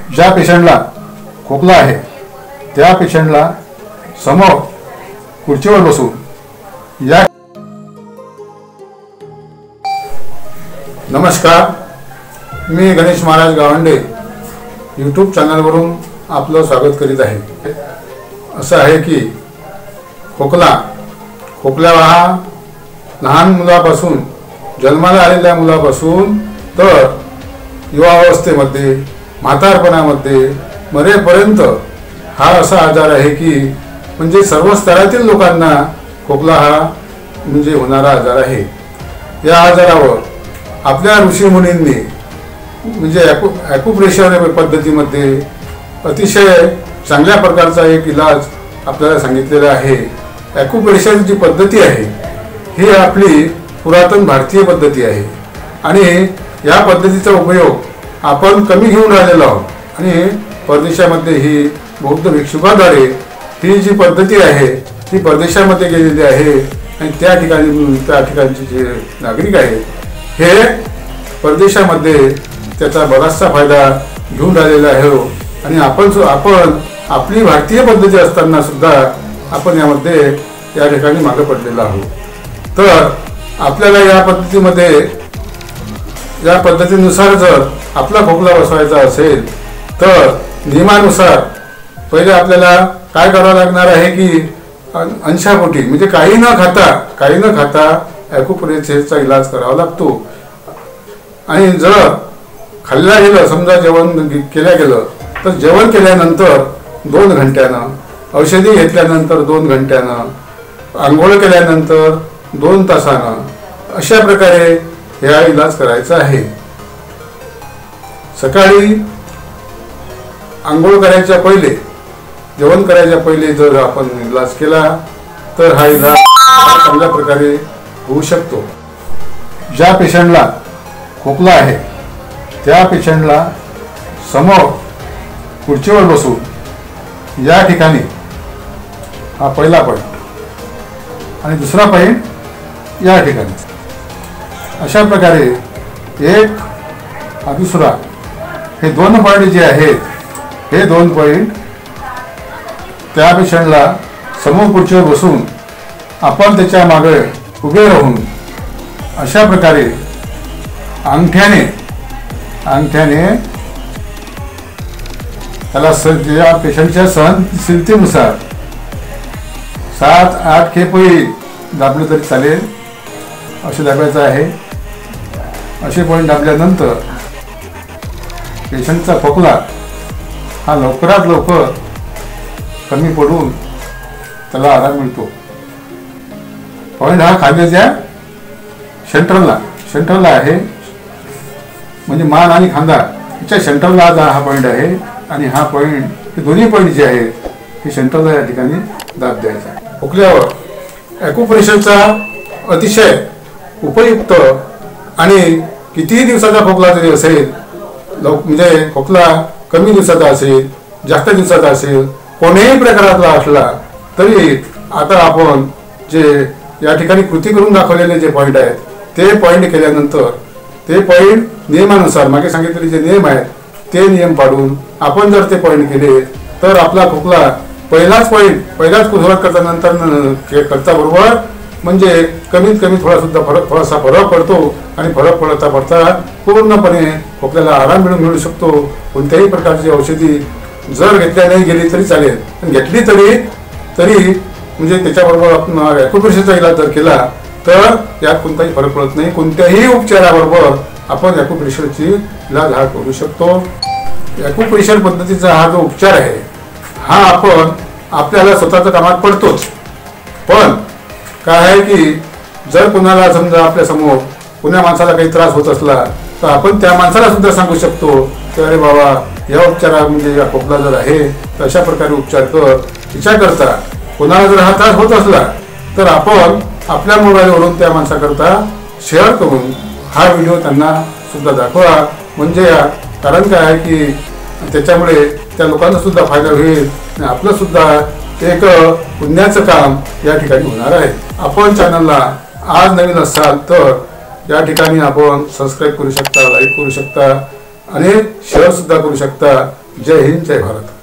ज्या पेशंटला खोकला आहे त्या पेशंटला समोर खुर्चीवर बसून या नमस्कार, मी गणेश महाराज गावंडे यूट्यूब चॅनलवरून आपलं स्वागत करीत आहे। असं आहे की खोकला हा लहान मुलापासून जन्माला आलेल्या मुलापासून तर युवावस्थेमध्ये म्हातारपणामध्ये मरेपर्यंत हा असा आजार आहे की म्हणजे सर्व स्तरातील लोकांना खोकला हा म्हणजे होणारा आजार आहे। या आजारावर आपल्या ऋषीमुनींनी म्हणजे ॲक्युप्रेशर पद्धतीमध्ये अतिशय चांगल्या प्रकारचा एक इलाज आपल्याला सांगितलेला आहे। ॲक्युप्रेशर जी पद्धती आहे ही आपली पुरातन भारतीय पद्धती आहे आणि या पद्धतीचा उपयोग आपण कमी घेऊन राहिलेलो आहोत आणि परदेशामध्ये ही बौद्ध भिक्षुकाद्वारे ही जी पद्धती आहे ती परदेशामध्ये गेलेली आहे आणि त्या ठिकाणचे जे नागरिक आहेत हे परदेशामध्ये त्याचा बराचसा फायदा घेऊन राहिलेला आहे आणि आपण आपली भारतीय पद्धती असताना सुद्धा आपण यामध्ये या ठिकाणी मागे पडलेलो आहोत। तर आपल्याला या पद्धतीनुसार जर आपला खोकला बसवायचा असेल तर नियमानुसार पहिले आपल्याला काय करावं लागणार आहे की अंशापोटी म्हणजे काही न खाता ॲक्युप्रेशरचा इलाज करावा लागतो आणि जर खाल्ल्या गेलं समजा जेवण केल्या गेलं तर जेवण केल्यानंतर 2 घंट्यानं, औषधी घेतल्यानंतर 2 घंट्यानं, आंघोळ केल्यानंतर 2 तासानं अशा प्रकारे हा इलाज करायचा आहे। सकाळी आंघोळ करायच्या पहिले, जेवण करायच्या पहिले जर आपण इलाज केला तर हा इलाज चांगल्या प्रकारे होऊ शकतो। ज्या पेशंटला खोकला आहे त्या पेशंटला समोर खुर्चीवर बसून या ठिकाणी हा पहिला पॉईंट आणि दुसरा पॉईंट या ठिकाणी अशा प्रकारे एक हा दुसरा हे 2 पॉईंट जे आहेत हे 2 पॉईंट त्या पेशंटला समोर खुर्चीवर बसून आपण त्याच्या मागे उभे राहून अशा प्रकारे अंगठ्याने त्याला या पेशंटच्या सहनशीलतेनुसार 7-8 खेपही दाबले तरी चालेल असे दाबायचं आहे। असे पॉईंट दाबल्यानंतर पेशंटचा खोकला हा लवकरात लवकर कमी पडून त्याला आराम मिळतो। पॉईंट हा खांद्याच्या सेंटरला आहे म्हणजे मान आणि खांदा याच्या सेंटरला हा पॉईंट आहे आणि हा पॉईंट हे दोन्ही पॉईंट जे आहेत हे सेंटरला या ठिकाणी दाब द्यायचा। खोकल्यावर ॲक्युप्रेशरचा अतिशय उपयुक्त आणि कितीही दिवसाचा खोकला जरी असेल म्हणजे खोकला कमी दिवसाचा असेल जास्त दिवसाचा असेल कोणत्याही प्रकारातला असला तरी आता आपण जे या ठिकाणी कृती करून दाखवलेले जे पॉईंट आहेत ते पॉईंट केल्यानंतर ते पॉईंट नियमानुसार मागे सांगितलेले जे नियम आहेत ते नियम पाडून आपण जर ते पॉईंट केले तर आपला खोकला पहिलाच सुरुवात करता बरोबर म्हणजे कमीत कमी थोडासा फरक पडतो आणि फरक पडता पूर्णपणे खोकल्याला आराम मिळू शकतो। कोणत्याही प्रकारची औषधी जर घेतल्या नाही गेली तरी चालेल पण घेतली तरी म्हणजे त्याच्याबरोबर आपण ॲक्युप्रेशरचा इलाज जर केला तर यात कोणताही फरक पडत नाही। कोणत्याही उपचाराबरोबर आपण ॲक्युप्रेशरची इलाज हा करू शकतो। ॲक्युप्रेशर पद्धतीचा हा जो उपचार आहे हा आपण आपल्याला स्वतःच्या कामात पडतोच, पण काय आहे की जर कोणाला समजा आपल्या समोर कोण्या माणसाला काही त्रास होत असला तर आपण त्या माणसाला सुद्धा सांगू शकतो की अरे बाबा या उपचारा म्हणजे या खोकला जर आहे तर अशा प्रकारे उपचार कर। तिच्याकरता कोणाला जर हा त्रास होत असला तर आपण आपल्या मोबाईलवरून त्या माणसाकरता शेअर करून हा व्हिडिओ त्यांना सुद्धा दाखवा म्हणजे कारण काय आहे की त्याच्यामुळे त्या लोकांना सुद्धा फायदा होईल आणि आपलं सुद्धा एक पुण्याचं काम या ठिकाणी होणार आहे। आपण चॅनलला आज नवीन असाल तर या ठिकाणी आपण सबस्क्राइब करू शकता, लाईक करू शकता आणि शेअर सुद्धा करू शकता जय हिंद, जय भारत.